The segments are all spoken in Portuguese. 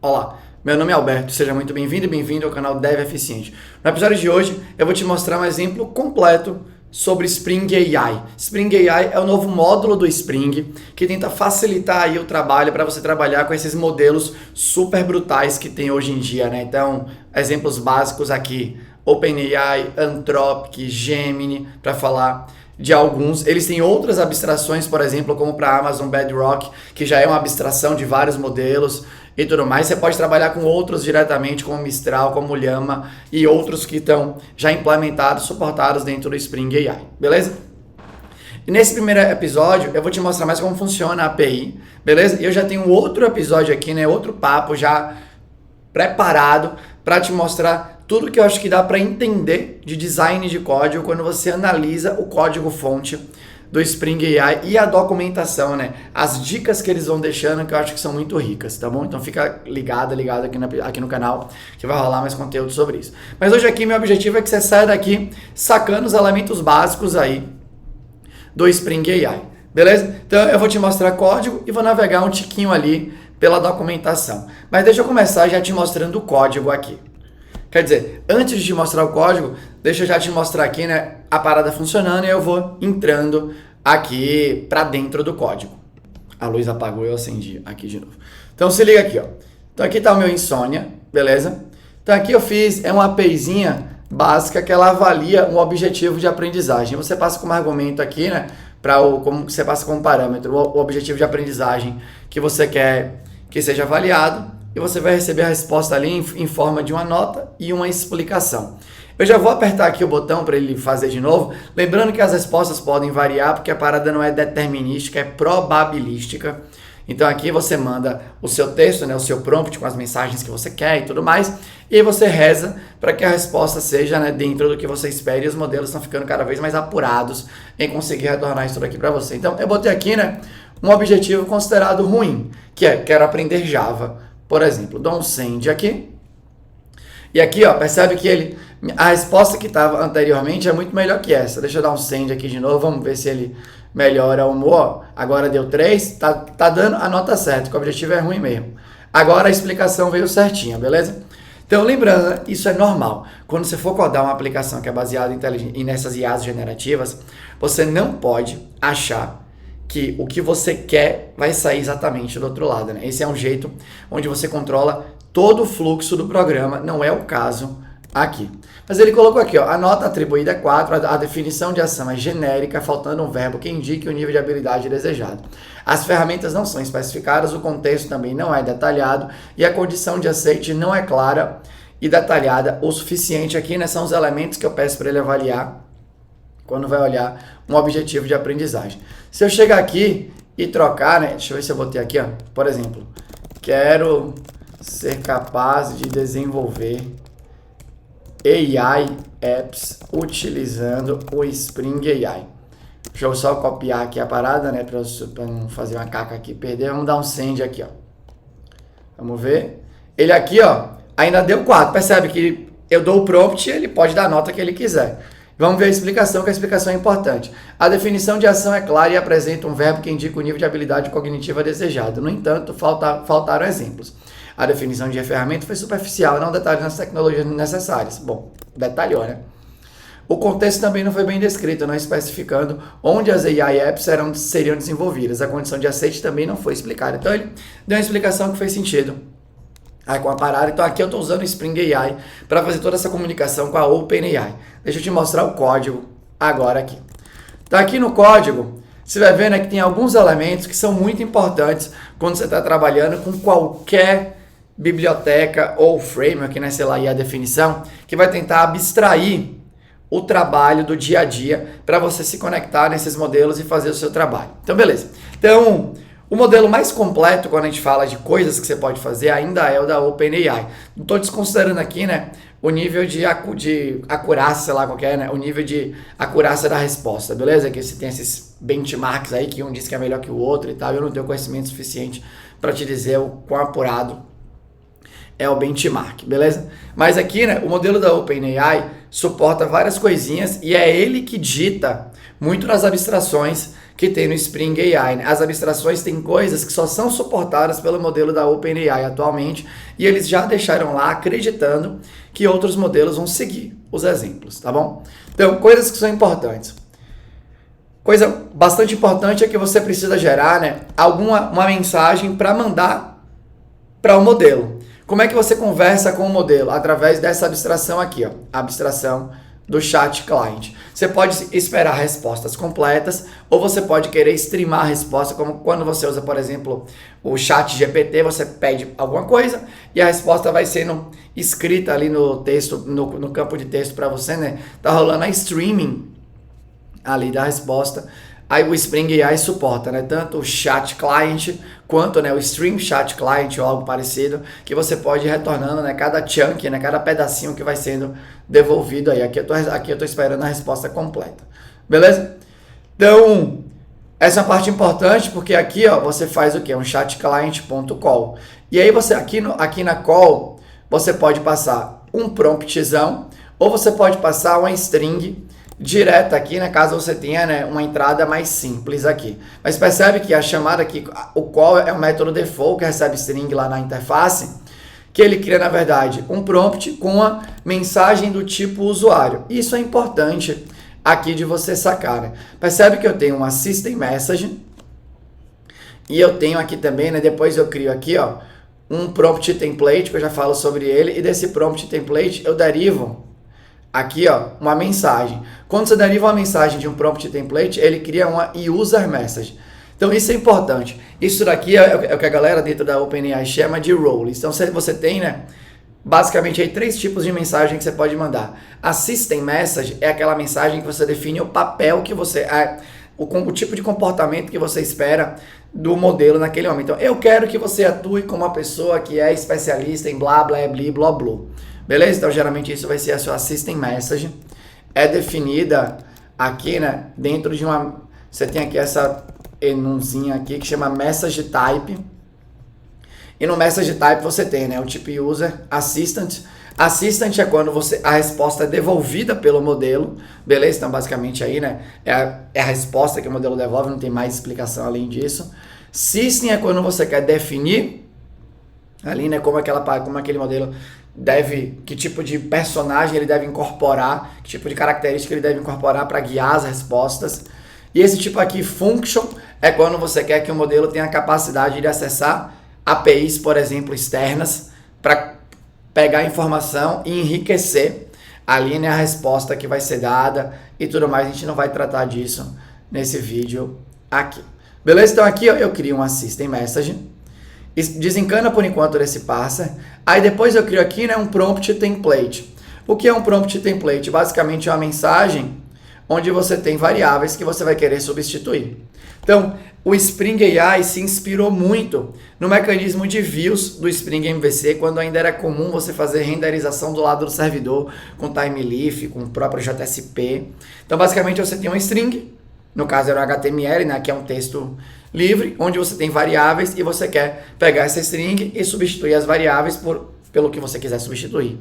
Olá, meu nome é Alberto, seja muito bem-vindo e bem-vindo ao canal Dev Eficiente. No episódio de hoje eu vou te mostrar um exemplo completo sobre Spring AI. Spring AI é o novo módulo do Spring que tenta facilitar aí o trabalho para você trabalhar com esses modelos super brutais que tem hoje em dia, né? Então, exemplos básicos aqui, OpenAI, Anthropic, Gemini, para falar de alguns. Eles têm outras abstrações, por exemplo, como para a Amazon Bedrock, que já é uma abstração de vários modelos e tudo mais. Você pode trabalhar com outros diretamente, como Mistral, como Llama e outros que estão já implementados, suportados dentro do Spring AI, beleza? E nesse primeiro episódio eu vou te mostrar mais como funciona a API, beleza? E eu já tenho outro episódio aqui, né? Outro papo já preparado para te mostrar tudo que eu acho que dá para entender de design de código quando você analisa o código-fonte do Spring AI e a documentação, né? As dicas que eles vão deixando que eu acho que são muito ricas, tá bom? Então fica ligado aqui no canal que vai rolar mais conteúdo sobre isso. Mas hoje aqui meu objetivo é que você saia daqui sacando os elementos básicos aí do Spring AI, beleza? Então eu vou te mostrar código e vou navegar um tiquinho ali pela documentação. Mas deixa eu começar já te mostrando o código aqui. Quer dizer, antes de te mostrar o código, deixa eu já te mostrar aqui, né, a parada funcionando e eu vou entrando aqui para dentro do código. A luz apagou e eu acendi aqui de novo. Então se liga aqui, ó. Então aqui tá o meu Insônia, beleza? Então aqui eu fiz uma APIzinha básica que ela avalia um objetivo de aprendizagem. Você passa como argumento aqui, né, como você passa como parâmetro o objetivo de aprendizagem que você quer que seja avaliado. E você vai receber a resposta ali em forma de uma nota e uma explicação. Eu já vou apertar aqui o botão para ele fazer de novo, lembrando que as respostas podem variar, porque a parada não é determinística, é probabilística. Então aqui você manda o seu texto, né, o seu prompt com as mensagens que você quer e tudo mais, e aí você reza para que a resposta seja, né, dentro do que você espera, e os modelos estão ficando cada vez mais apurados em conseguir retornar isso tudo aqui para você. Então eu botei aqui, né, um objetivo considerado ruim, que é quero aprender Java. Por exemplo, dou um send aqui. E aqui, ó, percebe que a resposta que estava anteriormente é muito melhor que essa. Deixa eu dar um send aqui de novo, vamos ver se ele melhora o humor. Agora deu 3, tá dando a nota certa, que o objetivo é ruim mesmo. Agora a explicação veio certinha, beleza? Então, lembrando, né, isso é normal. Quando você for codar uma aplicação que é baseada nessas IAs generativas, você não pode achar que o que você quer vai sair exatamente do outro lado, né? Esse é um jeito onde você controla todo o fluxo do programa, não é o caso aqui. Mas ele colocou aqui, ó, a nota atribuída é 4, a definição de ação é genérica, faltando um verbo que indique o nível de habilidade desejado. As ferramentas não são especificadas, o contexto também não é detalhado e a condição de aceite não é clara e detalhada o suficiente aqui, né? São os elementos que eu peço para ele avaliar quando vai olhar um objetivo de aprendizagem. Se eu chegar aqui e trocar, né? Deixa eu ver se eu botei aqui, ó. Por exemplo, quero ser capaz de desenvolver AI apps utilizando o Spring AI. Deixa eu só copiar aqui a parada, né? Para não fazer uma caca aqui e perder. Vamos dar um send aqui, ó. Vamos ver. Ele aqui, ó, ainda deu 4. Percebe que eu dou o prompt e ele pode dar a nota que ele quiser. Vamos ver a explicação, que a explicação é importante. A definição de ação é clara e apresenta um verbo que indica o nível de habilidade cognitiva desejado. No entanto, faltaram exemplos. A definição de ferramenta foi superficial, não detalhou nas tecnologias necessárias. Bom, detalhou, né? O contexto também não foi bem descrito, não especificando onde as AI apps seriam desenvolvidas. A condição de aceite também não foi explicada. Então, ele deu uma explicação que fez sentido aí com a parada. Então aqui eu estou usando o Spring AI para fazer toda essa comunicação com a OpenAI. Deixa eu te mostrar o código agora aqui. Então aqui no código, você vai ver, né, que tem alguns elementos que são muito importantes quando você está trabalhando com qualquer biblioteca ou framework, né, sei lá, e a definição, que vai tentar abstrair o trabalho do dia a dia para você se conectar nesses modelos e fazer o seu trabalho. Então beleza. Então o modelo mais completo, quando a gente fala de coisas que você pode fazer, ainda é o da OpenAI. Não estou desconsiderando aqui, né, o nível de acurácia, sei lá qual que é, né, o nível de acurácia da resposta, beleza? Que você tem esses benchmarks aí, que um diz que é melhor que o outro e tal, eu não tenho conhecimento suficiente para te dizer o quão apurado é o benchmark, beleza? Mas aqui, né, o modelo da OpenAI suporta várias coisinhas e é ele que dita muito das abstrações que tem no Spring AI, né? As abstrações têm coisas que só são suportadas pelo modelo da OpenAI atualmente, e eles já deixaram lá acreditando que outros modelos vão seguir os exemplos, tá bom? Então, coisas que são importantes. Coisa bastante importante é que você precisa gerar, né, uma mensagem para mandar para o modelo. Como é que você conversa com o modelo? Através dessa abstração aqui, ó, a abstração do chat client. Você pode esperar respostas completas ou você pode querer streamar a resposta, como quando você usa, por exemplo, o chat GPT, você pede alguma coisa e a resposta vai sendo escrita ali no texto, no campo de texto para você, né? Tá rolando a streaming ali da resposta. Aí o Spring AI suporta, né, tanto o chat client quanto, né, o stream chat client ou algo parecido, que você pode ir retornando, né, cada chunk, né, cada pedacinho que vai sendo devolvido aí. Aqui eu tô esperando a resposta completa. Beleza? Então, essa é uma parte importante porque aqui, ó, você faz o quê? Um chatclient.call. E aí você aqui na call, você pode passar um promptzão ou você pode passar uma string direta aqui, né, caso você tenha, né, uma entrada mais simples aqui. Mas percebe que a chamada aqui, o call é um método default que recebe string lá na interface, que ele cria, na verdade, um prompt com uma mensagem do tipo usuário. Isso é importante aqui de você sacar, né? Percebe que eu tenho uma system message e eu tenho aqui também, né, depois eu crio aqui, ó, um prompt template, que eu já falo sobre ele, e desse prompt template eu derivo aqui, ó, uma mensagem. Quando você deriva uma mensagem de um prompt template, ele cria uma user message. Então isso é importante. Isso daqui é o que a galera dentro da OpenAI chama de roles. Então você tem, né, basicamente aí 3 tipos de mensagem que você pode mandar. A system message é aquela mensagem que você define o papel que você... o tipo de comportamento que você espera do modelo naquele momento. Então, eu quero que você atue como uma pessoa que é especialista em blá, blá, blá, blá, blá. Beleza? Então, geralmente, isso vai ser a sua system message. É definida aqui, né, dentro de uma... Você tem aqui essa enunzinha aqui que chama message type. E no message type você tem, né, o tipo user, assistant. Assistant é quando a resposta é devolvida pelo modelo, beleza? Então, basicamente aí, né, é a resposta que o modelo devolve, não tem mais explicação além disso. System é quando você quer definir ali, né, como aquele modelo deve, que tipo de personagem ele deve incorporar, que tipo de característica ele deve incorporar para guiar as respostas. E esse tipo aqui, function, é quando você quer que o modelo tenha a capacidade de acessar APIs, por exemplo, externas, para pegar informação e enriquecer ali, né, a resposta que vai ser dada e tudo mais. A gente não vai tratar disso nesse vídeo aqui. Beleza? Então aqui, ó, eu crio uma system message, desencana por enquanto desse parser, aí depois eu crio aqui, né, um prompt template. O que é um prompt template? Basicamente é uma mensagem onde você tem variáveis que você vai querer substituir. Então, o Spring AI se inspirou muito no mecanismo de views do Spring MVC, quando ainda era comum você fazer renderização do lado do servidor com TimeLeaf, com o próprio JSP. Então, basicamente, você tem uma string, no caso era o HTML, né, que é um texto livre, onde você tem variáveis e você quer pegar essa string e substituir as variáveis pelo que você quiser substituir.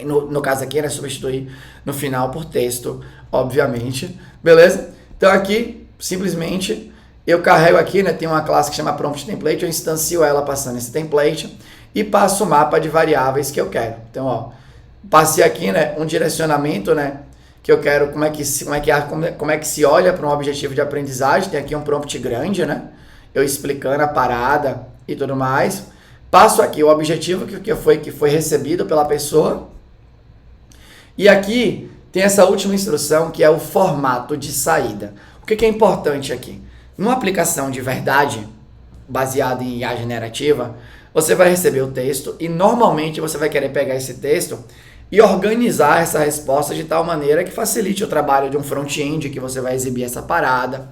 No caso aqui, né, substituir no final por texto, obviamente. Beleza? Então, aqui, simplesmente, eu carrego aqui, né, tem uma classe que chama prompt template, eu instancio ela passando esse template e passo o mapa de variáveis que eu quero. Então, ó, passei aqui, né, um direcionamento, né, que eu quero, como é que se olha para um objetivo de aprendizagem. Tem aqui um prompt grande, né, eu explicando a parada e tudo mais. Passo aqui o objetivo que foi recebido pela pessoa. E aqui tem essa última instrução, que é o formato de saída. O que é importante aqui? Numa aplicação de verdade, baseada em IA generativa, você vai receber o texto e normalmente você vai querer pegar esse texto e organizar essa resposta de tal maneira que facilite o trabalho de um front-end, que você vai exibir essa parada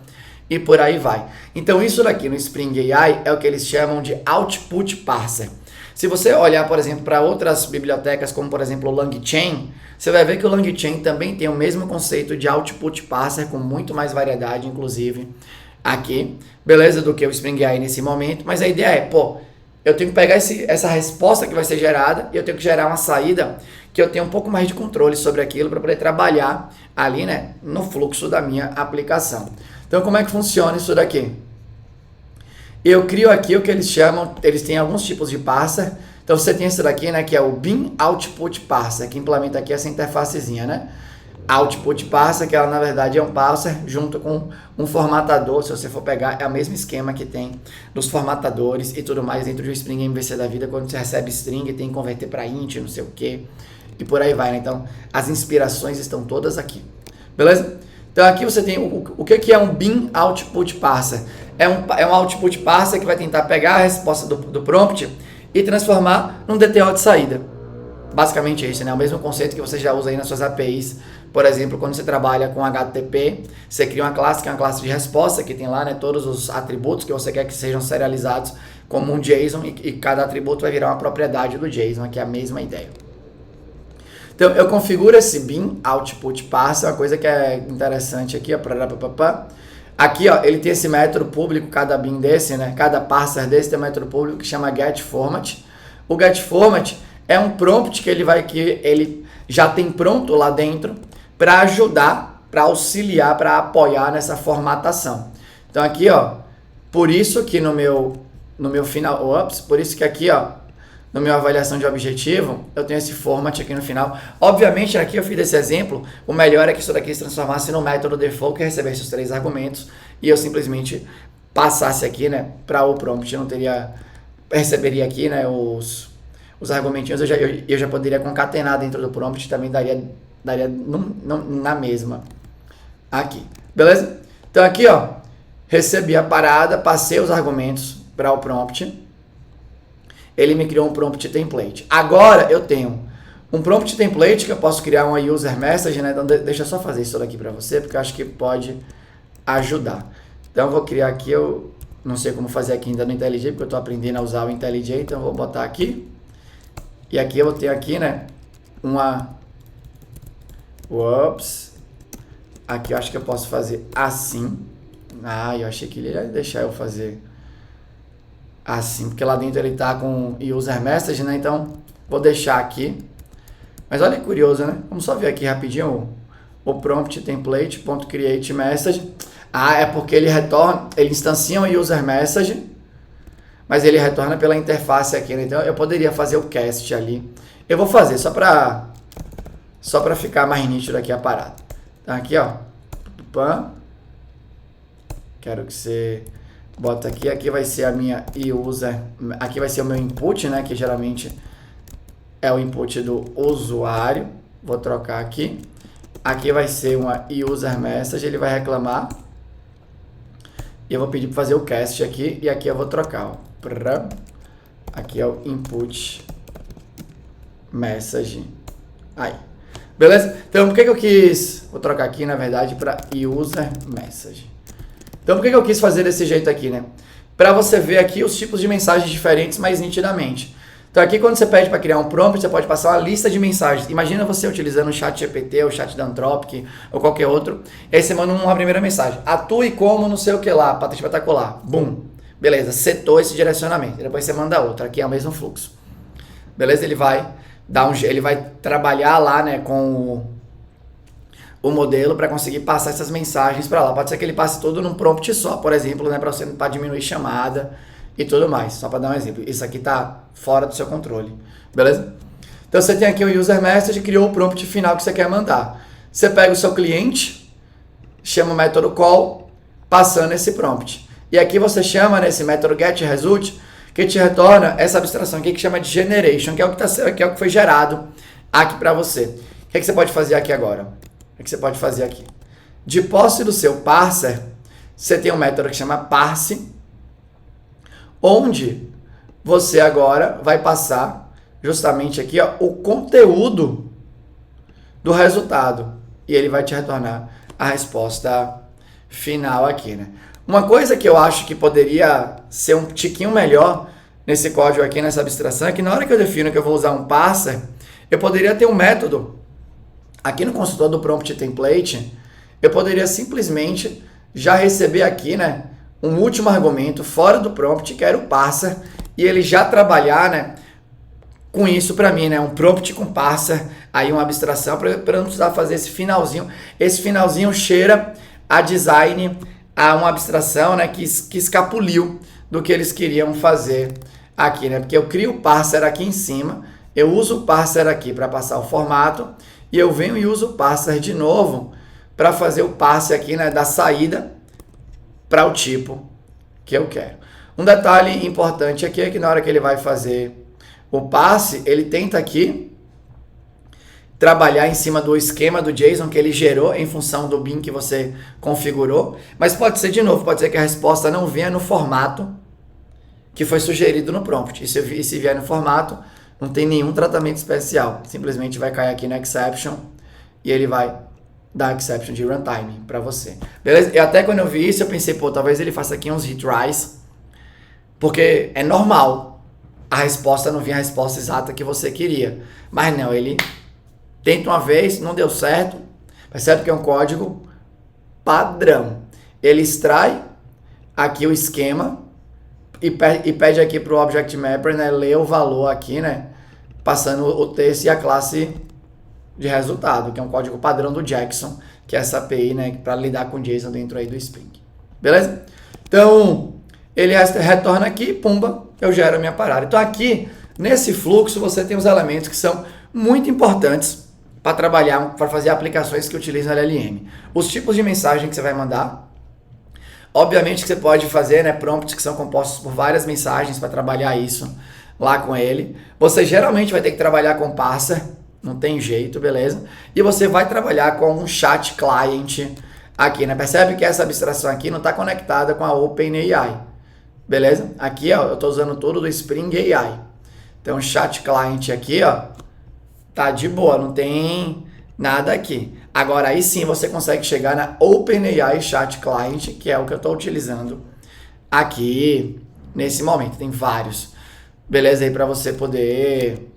e por aí vai. Então isso daqui no Spring AI é o que eles chamam de Output Parser. Se você olhar, por exemplo, para outras bibliotecas, como por exemplo o LangChain, você vai ver que o LangChain também tem o mesmo conceito de Output Parser, com muito mais variedade, inclusive, aqui, beleza, do que o Spring AI nesse momento. Mas a ideia é, pô, eu tenho que pegar essa resposta que vai ser gerada e eu tenho que gerar uma saída que eu tenha um pouco mais de controle sobre aquilo para poder trabalhar ali, né, no fluxo da minha aplicação. Então, como é que funciona isso daqui? Eu crio aqui o que eles chamam, eles têm alguns tipos de parser. Então, você tem esse daqui, né, que é o Bean Output Parser, que implementa aqui essa interfacezinha, né? Output Parser, que ela na verdade é um parser junto com um formatador. Se você for pegar, é o mesmo esquema que tem dos formatadores e tudo mais dentro do Spring MVC da vida. Quando você recebe string, tem que converter para int, não sei o que, e por aí vai, né? Então, as inspirações estão todas aqui, beleza? Então, aqui você tem o que é um Bean Output Parser. É um output parser que vai tentar pegar a resposta do prompt e transformar num DTO de saída. Basicamente isso, né? O mesmo conceito que você já usa aí nas suas APIs. Por exemplo, quando você trabalha com HTTP, você cria uma classe que é uma classe de resposta, que tem lá, né, todos os atributos que você quer que sejam serializados como um JSON, e cada atributo vai virar uma propriedade do JSON, que é a mesma ideia. Então, eu configuro esse Bean Output Parser, uma coisa que é interessante aqui, ó, aqui, ó, ele tem esse método público, cada Bean desse, né, cada parser desse tem um método público que chama getFormat. O getFormat é um prompt que ele já tem pronto lá dentro para ajudar, para auxiliar, para apoiar nessa formatação. Então aqui, ó, por isso que no meu final, por isso que aqui, ó, no meu avaliação de objetivo, eu tenho esse format aqui no final. Obviamente, aqui eu fiz esse exemplo, o melhor é que isso daqui se transformasse no método default que recebesse os 3 argumentos e eu simplesmente passasse aqui, né, para o prompt, eu não teria, receberia aqui, né, os argumentinhos, eu já poderia concatenar dentro do prompt, também daria na mesma aqui, beleza? Então aqui, ó, recebi a parada, passei os argumentos para o prompt, ele me criou um prompt template. Agora eu tenho um prompt template que eu posso criar uma user message, né? Então deixa eu só fazer isso daqui para você, porque eu acho que pode ajudar. Então eu vou criar aqui, eu não sei como fazer aqui ainda no IntelliJ, porque eu estou aprendendo a usar o IntelliJ, então eu vou botar aqui. E aqui eu vou ter aqui, né, aqui eu acho que eu posso fazer assim. Eu achei que ele ia deixar eu fazer assim, porque lá dentro ele tá com user message, né, então vou deixar aqui. Mas olha que curioso, né, vamos só ver aqui rapidinho o prompt template.create message. É porque ele instancia um user message, mas ele retorna pela interface aqui, né? Então eu poderia fazer o cast ali. Eu vou fazer só para ficar mais nítido aqui a parada. Então aqui, ó, quero que você bota aqui vai ser a minha user, aqui vai ser o meu input, né, que geralmente é o input do usuário. Vou trocar aqui. Aqui vai ser uma user message, ele vai reclamar. E eu vou pedir para fazer o cast aqui, e aqui eu vou trocar, ó. Aqui é o input message. Aí. Beleza? Então, por que eu quis... Vou trocar aqui, na verdade, para user message. Então, por que eu quis fazer desse jeito aqui, né? Para você ver aqui os tipos de mensagens diferentes mais nitidamente. Então, aqui quando você pede para criar um prompt, você pode passar uma lista de mensagens. Imagina você utilizando o chat GPT, o chat da Anthropic, ou qualquer outro. E aí você manda uma primeira mensagem. Atue como não sei o que lá, patente espetacular. Bum. Beleza, setou esse direcionamento. Depois você manda outra. Aqui é o mesmo fluxo. Beleza? Ele vai ele vai trabalhar lá, né, com o modelo para conseguir passar essas mensagens para lá. Pode ser que ele passe tudo num prompt só, por exemplo, né, para diminuir chamada e tudo mais. Só para dar um exemplo. Isso aqui tá fora do seu controle. Beleza? Então você tem aqui o user message, criou o prompt final que você quer mandar. Você pega o seu cliente, chama o método call, passando esse prompt. E aqui você chama nesse método getResult, que te retorna essa abstração aqui que chama de generation, que é o que foi gerado aqui para você. O que você pode fazer aqui agora? O que você pode fazer aqui? De posse do seu parser, você tem um método que chama parse, onde você agora vai passar justamente aqui, ó, o conteúdo do resultado. E ele vai te retornar a resposta final aqui, né? Uma coisa que eu acho que poderia ser um tiquinho melhor nesse código aqui, nessa abstração, é que na hora que eu defino que eu vou usar um parser, eu poderia ter um método aqui no construtor do prompt template, eu poderia simplesmente já receber aqui, né, um último argumento fora do prompt, que era o parser, e ele já trabalhar, né, com isso para mim, né, um prompt com parser, aí uma abstração, para eu não precisar fazer esse finalzinho. Esse finalzinho cheira a design a uma abstração, né, que escapuliu do que eles queriam fazer aqui, né? Porque eu crio o parser aqui em cima, eu uso o parser aqui para passar o formato, e eu venho e uso o parser de novo para fazer o passe aqui, né, da saída para o tipo que eu quero. Um detalhe importante aqui é que na hora que ele vai fazer o passe, ele tenta aqui trabalhar em cima do esquema do JSON que ele gerou em função do bin que você configurou, mas pode ser de novo, pode ser que a resposta não venha no formato que foi sugerido no prompt. E se vier no formato, não tem nenhum tratamento especial, simplesmente vai cair aqui no exception e ele vai dar exception de runtime para você. Beleza? E até quando eu vi isso, eu pensei, pô, talvez ele faça aqui uns retries, porque é normal a resposta não vir a resposta exata que você queria. Mas não, ele tenta uma vez, não deu certo, percebe que é um código padrão. Ele extrai aqui o esquema e pede aqui para o Object Mapper, né, ler o valor aqui, né, passando o texto e a classe de resultado, que é um código padrão do Jackson, que é essa API, né, para lidar com JSON dentro aí do Spring. Beleza? Então, ele retorna aqui, pumba, eu gero a minha parada. Então aqui, nesse fluxo, você tem os elementos que são muito importantes para trabalhar, para fazer aplicações que utilizam LLM. Os tipos de mensagem que você vai mandar. Obviamente que você pode fazer, né, prompts que são compostos por várias mensagens para trabalhar isso lá com ele. Você geralmente vai ter que trabalhar com parser, não tem jeito, beleza? E você vai trabalhar com um chat client aqui, né? Percebe que essa abstração aqui não está conectada com a OpenAI, beleza? Aqui, ó, eu estou usando tudo do Spring AI. Então, o chat client aqui, ó, tá de boa, não tem nada aqui. Agora, aí sim, você consegue chegar na OpenAI Chat Client, que é o que eu estou utilizando aqui nesse momento. Tem vários, beleza? Aí para você poder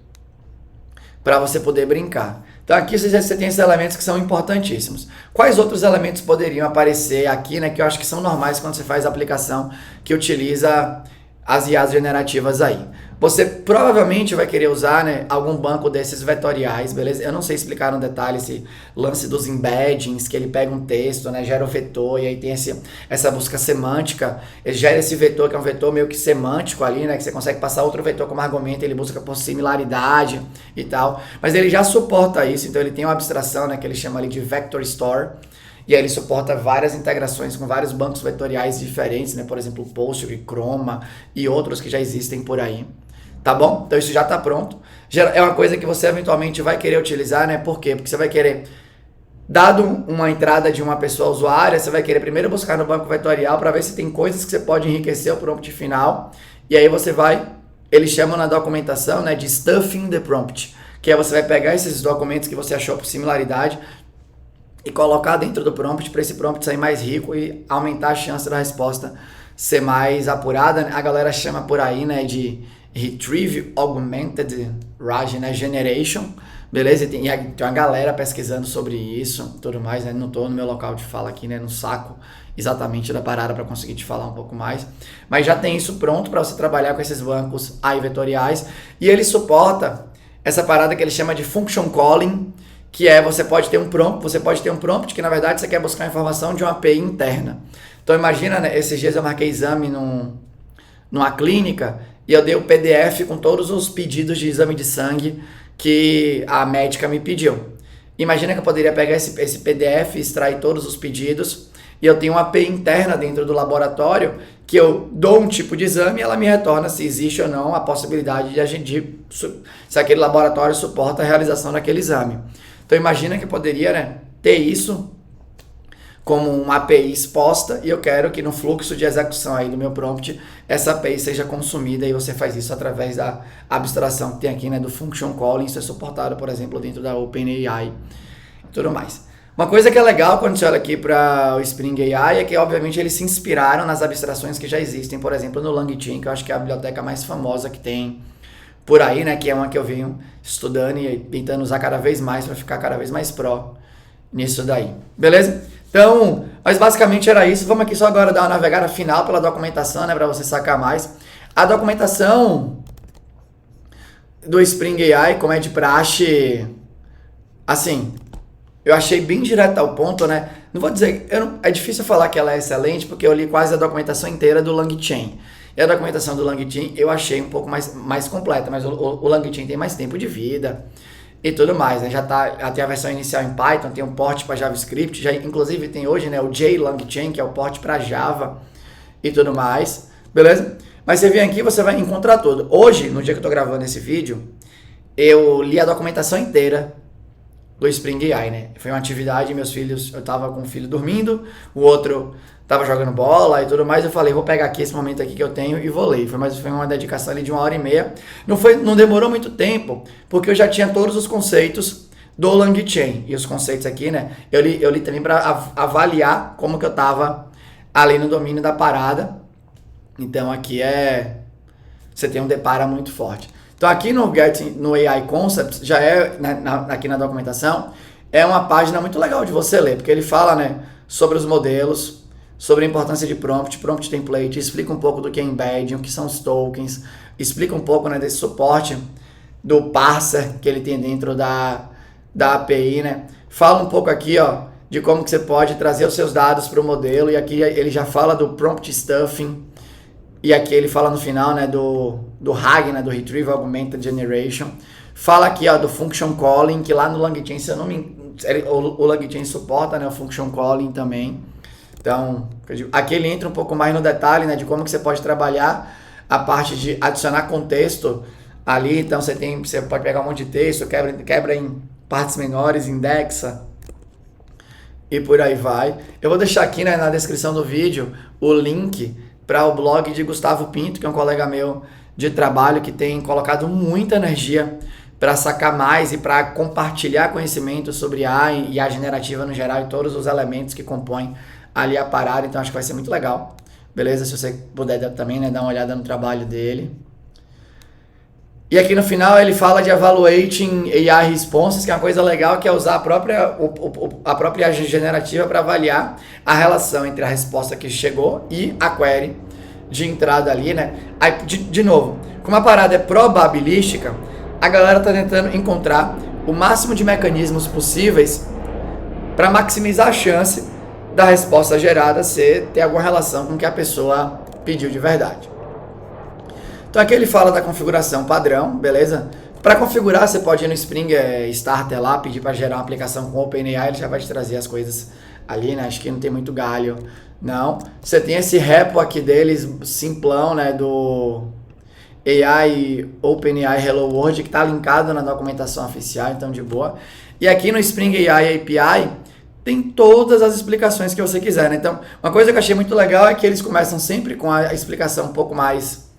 brincar. Então aqui você tem esses elementos que são importantíssimos. Quais outros elementos poderiam aparecer aqui, né, que eu acho que são normais quando você faz a aplicação que utiliza as IAs generativas aí? Você provavelmente vai querer usar, né, algum banco desses vetoriais, beleza? Eu não sei explicar no detalhe esse lance dos embeddings, que ele pega um texto, né, gera o vetor, e aí tem essa busca semântica, ele gera esse vetor, que é um vetor meio que semântico ali, né, que você consegue passar outro vetor como argumento, ele busca por similaridade e tal, mas ele já suporta isso, então ele tem uma abstração, né, que ele chama ali de Vector Store, e aí ele suporta várias integrações com vários bancos vetoriais diferentes, né, por exemplo, Postgre, Chroma e outros que já existem por aí. Tá bom? Então isso já está pronto. É uma coisa que você eventualmente vai querer utilizar, né? Por quê? Porque você vai querer, dado uma entrada de uma pessoa usuária, você vai querer primeiro buscar no banco vetorial para ver se tem coisas que você pode enriquecer o prompt final. E aí você vai, eles chamam na documentação, né, de stuffing the prompt, que é você vai pegar esses documentos que você achou por similaridade e colocar dentro do prompt para esse prompt sair mais rico e aumentar a chance da resposta ser mais apurada. A galera chama por aí, né, de Retrieve Augmented Generation, beleza? Tem uma galera pesquisando sobre isso, tudo mais, né? Não estou no meu local de fala aqui, né? No saco exatamente da parada para conseguir te falar um pouco mais, mas já tem isso pronto para você trabalhar com esses bancos AI vetoriais, e ele suporta essa parada que ele chama de Function Calling, que é você pode ter um prompt que na verdade você quer buscar informação de uma API interna. Então imagina, né? Esses dias eu marquei exame numa clínica, e eu dei o PDF com todos os pedidos de exame de sangue que a médica me pediu. Imagina que eu poderia pegar esse PDF, extrair todos os pedidos, e eu tenho uma API interna dentro do laboratório que eu dou um tipo de exame e ela me retorna se existe ou não a possibilidade se aquele laboratório suporta a realização daquele exame. Então imagina que eu poderia, né, ter isso como uma API exposta, e eu quero que no fluxo de execução aí do meu prompt, essa API seja consumida, e você faz isso através da abstração que tem aqui, né, do Function Calling. Isso é suportado, por exemplo, dentro da OpenAI e tudo mais. Uma coisa que é legal quando você olha aqui para o Spring AI é que, obviamente, eles se inspiraram nas abstrações que já existem, por exemplo, no LangChain, que eu acho que é a biblioteca mais famosa que tem por aí, né, que é uma que eu venho estudando e tentando usar cada vez mais para ficar cada vez mais pró nisso daí. Beleza? Então, mas basicamente era isso. Vamos aqui só agora dar uma navegada final pela documentação, né, para você sacar mais. A documentação do Spring AI, como é de praxe, assim, eu achei bem direto ao ponto, né? Não vou dizer, é difícil falar que ela é excelente, porque eu li quase a documentação inteira do LangChain. E a documentação do LangChain eu achei um pouco mais completa, mas o LangChain tem mais tempo de vida e tudo mais, né? Já tem a versão inicial em Python, tem um port para JavaScript, já inclusive tem hoje, né, o JLangChain, que é o port para Java e tudo mais, beleza? Mas você vem aqui, você vai encontrar tudo. Hoje, no dia que eu tô gravando esse vídeo, eu li a documentação inteira do Spring AI, né? Foi uma atividade, meus filhos, eu tava com um filho dormindo, o outro tava jogando bola e tudo mais, eu falei, vou pegar aqui esse momento aqui que eu tenho e vou ler. Foi uma dedicação ali de 1h30. Não demorou muito tempo, porque eu já tinha todos os conceitos do LangChain. E os conceitos aqui, né? Eu li também para avaliar como que eu tava ali no domínio da parada. Então aqui você tem um depara muito forte. Então aqui no AI Concepts, já aqui na documentação, é uma página muito legal de você ler, porque ele fala, né, sobre os modelos, sobre a importância de prompt template, explica um pouco do que é embedding, o que são os tokens, explica um pouco, né, desse suporte do parser que ele tem dentro da API, né? Fala um pouco aqui, ó, de como que você pode trazer os seus dados para o modelo, e aqui ele já fala do prompt stuffing, e aqui ele fala no final, né, do RAG, né, do Retrieval Augmented Generation. Fala aqui, ó, do Function Calling, que lá no LangChain, se eu não me... o LangChain suporta, né, o Function Calling também. Então, aqui ele entra um pouco mais no detalhe, né, de como que você pode trabalhar a parte de adicionar contexto ali. Então, você pode pegar um monte de texto, quebra em partes menores, indexa e por aí vai. Eu vou deixar aqui, né, na descrição do vídeo o link para o blog de Gustavo Pinto, que é um colega meu de trabalho que tem colocado muita energia para sacar mais e para compartilhar conhecimento sobre AI e a generativa no geral e todos os elementos que compõem ali a parada. Então acho que vai ser muito legal, beleza? Se você puder também, né, dar uma olhada no trabalho dele. E aqui no final ele fala de Evaluating AI Responses, que é uma coisa legal, que é usar a própria generativa para avaliar a relação entre a resposta que chegou e a query de entrada ali, né? Aí, de novo, como a parada é probabilística, a galera tá tentando encontrar o máximo de mecanismos possíveis para maximizar a chance da resposta gerada ter alguma relação com o que a pessoa pediu de verdade. Então aqui ele fala da configuração padrão, beleza? Para configurar, você pode ir no Spring Starter lá, pedir para gerar uma aplicação com OpenAI, ele já vai te trazer as coisas ali, né? Acho que não tem muito galho, não. Você tem esse repo aqui deles, simplão, né? Do AI OpenAI Hello World, que está linkado na documentação oficial, então de boa. E aqui no Spring AI API, tem todas as explicações que você quiser, né? Então, uma coisa que eu achei muito legal é que eles começam sempre com a explicação um pouco mais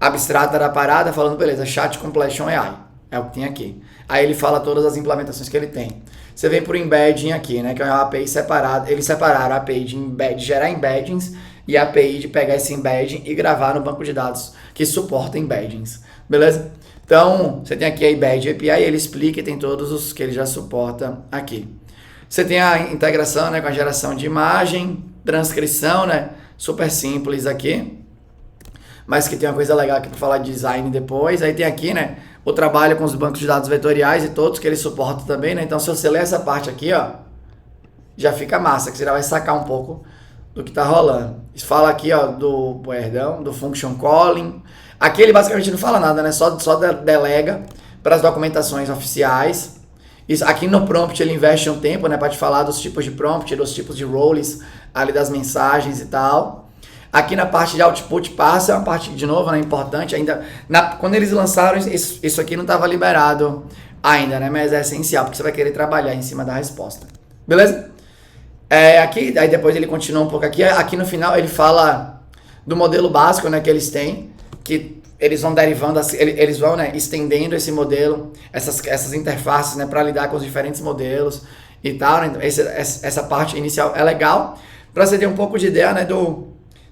abstrata da parada, falando, beleza, Chat Completion AI, é o que tem aqui. Aí ele fala todas as implementações que ele tem. Você vem por embedding aqui, né, que é uma API separada. Eles separaram a API de gerar embeddings e a API de pegar esse embedding e gravar no banco de dados que suporta embeddings, beleza? Então, você tem aqui a Embed API, ele explica e tem todos os que ele já suporta aqui. Você tem a integração, né, com a geração de imagem, transcrição, né, super simples aqui, mas que tem uma coisa legal aqui para falar de design depois. Aí tem aqui, né, o trabalho com os bancos de dados vetoriais e todos que ele suporta também, né? Então, se você ler essa parte aqui, ó, já fica massa, que você já vai sacar um pouco do que tá rolando. Fala aqui, ó, do function calling. Aqui ele basicamente não fala nada, né? Só delega para as documentações oficiais. Isso, aqui no prompt ele investe um tempo, né, para te falar dos tipos de prompt, dos tipos de roles ali das mensagens e tal. Aqui na parte de output parser é uma parte, de novo, né, importante. Ainda quando eles lançaram, isso aqui não estava liberado ainda, né? Mas é essencial, porque você vai querer trabalhar em cima da resposta. Beleza? Aqui, aí depois ele continua um pouco aqui. Aqui no final ele fala do modelo básico, né, que eles têm, que eles vão derivando, eles vão, né, estendendo esse modelo, essas interfaces, né, para lidar com os diferentes modelos e tal. Né? Então, essa parte inicial é legal para você ter um pouco de ideia, né, do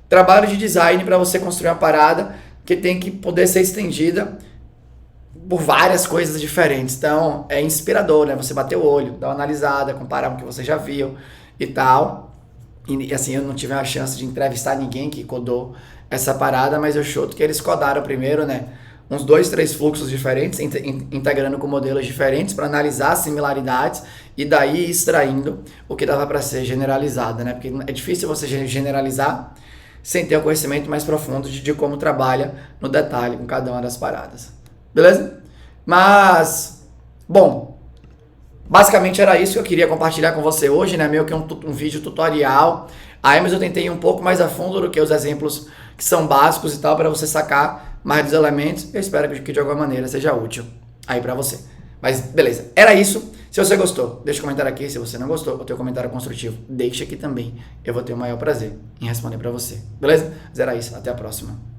trabalho de design para você construir uma parada que tem que poder ser estendida por várias coisas diferentes. Então, é inspirador, né? Você bater o olho, dar uma analisada, comparar com o que você já viu e tal. E assim, eu não tive a chance de entrevistar ninguém que codou essa parada, mas eu chuto que eles codaram primeiro, né, uns 2, 3 fluxos diferentes, integrando com modelos diferentes para analisar as similaridades e daí extraindo o que dava para ser generalizado, né? Porque é difícil você generalizar sem ter o conhecimento mais profundo de como trabalha no detalhe com cada uma das paradas. Beleza? Mas, bom, basicamente era isso que eu queria compartilhar com você hoje, né? Meio que um vídeo tutorial. Aí, mas eu tentei ir um pouco mais a fundo do que os exemplos que são básicos e tal, para você sacar mais dos elementos. Eu espero que de alguma maneira seja útil aí para você. Mas beleza, era isso. Se você gostou, deixa um comentário aqui. Se você não gostou, o teu comentário construtivo, deixa aqui também. Eu vou ter o maior prazer em responder para você. Beleza? Mas era isso, até a próxima.